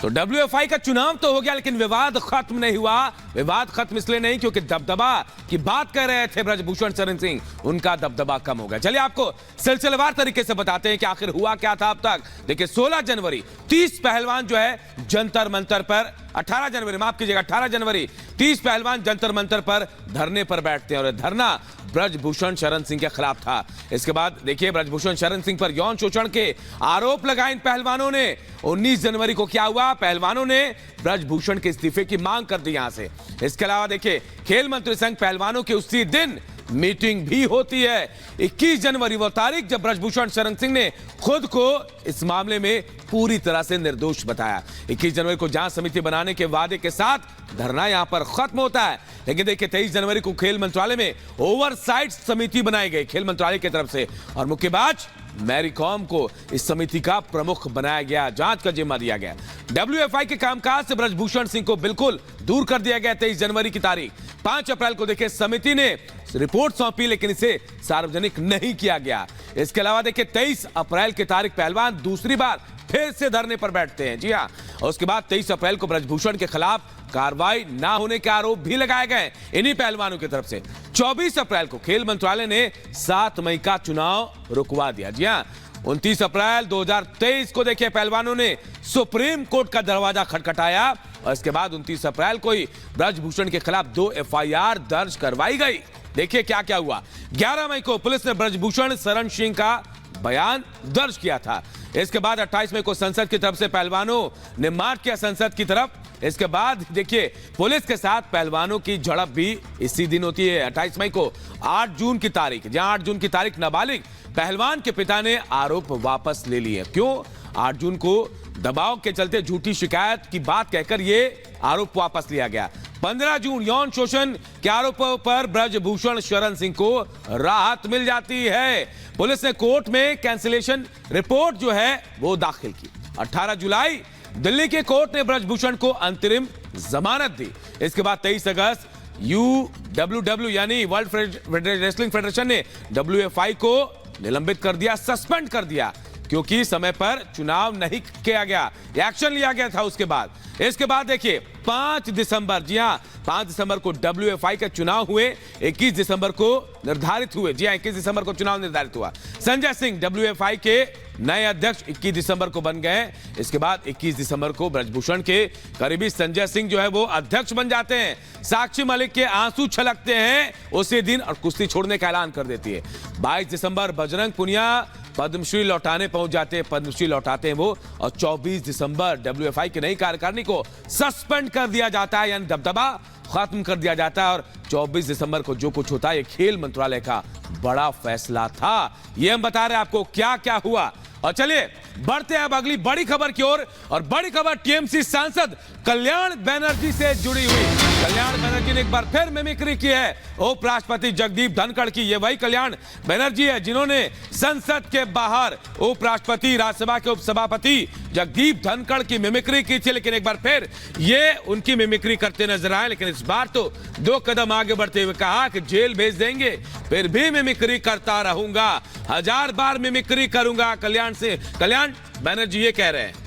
तो डब्ल्यूएफआई का चुनाव तो हो गया, लेकिन विवाद खत्म नहीं हुआ। विवाद खत्म इसलिए नहीं क्योंकि दबदबा की बात कर रहे थे ब्रजभूषण शरण सिंह, उनका दबदबा कम हो गया। चलिए आपको सिलसिलेवार तरीके से बताते हैं कि आखिर हुआ क्या था अब तक। देखिए 16 जनवरी 30 पहलवान जो है जंतर मंतर पर, 18 जनवरी माफ कीजिएगा 18 जनवरी 30 पहलवान जंतर मंतर पर धरने पर बैठते हैं और धरना ब्रजभूषण शरण सिंह के खिलाफ था। इसके बाद देखिए ब्रजभूषण शरण सिंह पर यौन शोषण के आरोप लगाए इन पहलवानों ने। 19 जनवरी को क्या हुआ, पहलवानों ने ब्रजभूषण के इस्तीफे की मांग कर दी यहां से। इसके अलावा देखिए खेल मंत्री संघ पहलवानों के उसी दिन मीटिंग भी होती है। 21 जनवरी वो तारीख जब ब्रजभूषण शरण सिंह ने खुद को इस मामले में पूरी तरह से निर्दोष बताया। 21 जनवरी को जांच समिति बनाने के वादे के साथ धरना यहां पर खत्म होता है। लेकिन देखिए 23 जनवरी को खेल मंत्रालय में ओवरसाइट समिति बनाई गई खेल मंत्रालय की तरफ से और मुक्केबाज मैरी कॉम को इस समिति का प्रमुख बनाया गया, जांच का जिम्मा दिया गया। डब्ल्यूएफआई के कामकाज से ब्रजभूषण सिंह को बिल्कुल दूर कर दिया गया 23 जनवरी की तारीख। 5 अप्रैल को देखिए समिति ने रिपोर्ट सौंपी लेकिन इसे सार्वजनिक नहीं किया गया। इसके अलावा देखिए 23 अप्रैल की तारीख पहलवान दूसरी बार फिर से धरने पर बैठते हैं। जी हाँ, और उसके बाद 23 अप्रैल को ब्रजभूषण के खिलाफ कार्रवाई ना होने के आरोप भी लगाए गए इन्हीं पहलवानों की तरफ से। 24 अप्रैल को खेल मंत्रालय ने 7 मई का चुनाव रुकवा दिया। जी हाँ, 29 अप्रैल 2023 को देखिए पहलवानों ने सुप्रीम कोर्ट का दरवाजा खटखटाया और इसके बाद 29 अप्रैल को ही ब्रजभूषण के खिलाफ 2 एफआईआर दर्ज करवाई गई। देखिए क्या क्या हुआ। 11 मई को पुलिस ने ब्रजभूषण शरण सिंह का बयान दर्ज किया था। इसके बाद 28 मई को संसद की तरफ से पहलवानों ने मार्च किया संसद की तरफ। इसके बाद देखिए पुलिस के साथ पहलवानों की झड़प भी इसी दिन होती है 28 मई को। 8 जून की तारीख, जहां 8 जून की तारीख नाबालिग पहलवान के पिता ने आरोप वापस ले लिए। क्यों? 8 जून को दबाव के चलते झूठी शिकायत की बात कहकर यह आरोप वापस लिया गया। 15 जून यौन शोषण के आरोपों पर ब्रजभूषण शरण सिंह को राहत मिल जाती है। पुलिस ने कोर्ट में कैंसिलेशन रिपोर्ट जो है वो दाखिल की। 18 जुलाई दिल्ली के कोर्ट ने ब्रजभूषण को अंतरिम जमानत दी। इसके बाद 23 अगस्त UWW यानी वर्ल्ड रेसलिंग फेडरेशन ने WFI को निलंबित कर दिया, सस्पेंड कर दिया क्योंकि समय पर चुनाव नहीं किया गया, एक्शन लिया गया था उसके बाद। इसके बाद देखिए 5 दिसंबर, जी हां 5 दिसंबर को WFI का चुनाव हुए। 21 दिसंबर को निर्धारित हुए, जी हां 21 दिसंबर को चुनाव निर्धारित हुआ। संजय सिंह WFI के नए अध्यक्ष 21 दिसंबर को बन गए। इसके बाद 21 दिसंबर को ब्रजभूषण के करीबी संजय सिंह जो है वो अध्यक्ष बन जाते हैं। साक्षी मलिक के आंसू छलकते हैं उसी दिन और कुश्ती छोड़ने का ऐलान कर देती है। 22 दिसंबर बजरंग पुनिया पद्मश्री लौटाने पहुंच जाते हैं, पद्मश्री लौटाते हैं वो। और 24 दिसंबर WFI की नई कार्यकारिणी को सस्पेंड कर दिया जाता है, यानी दबदबा खत्म कर दिया जाता है। और 24 दिसंबर को जो कुछ होता है ये खेल मंत्रालय का बड़ा फैसला था। ये हम बता रहे हैं आपको क्या क्या हुआ। और चलिए बढ़ते हैं अब अगली बड़ी खबर की ओर। और बड़ी खबर टीएमसी सांसद कल्याण बनर्जी से जुड़ी हुई। कल्याण बनर्जी ने एक बार फिर मिमिक्री की है उपराष्ट्रपति जगदीप धनखड़ की। ये वही कल्याण बनर्जी है जिन्होंने संसद के बाहर उपराष्ट्रपति, राज्यसभा के उपसभापति जगदीप धनखड़ की मिमिक्री की थी। लेकिन एक बार फिर ये उनकी मिमिक्री करते नजर आए, लेकिन इस बार तो 2 कदम आगे बढ़ते हुए कहा कि जेल भेज देंगे फिर भी मिमिक्री करता रहूंगा, 1000 बार मिमिक्री करूंगा कल्याण बनर्जी ये कह रहे हैं।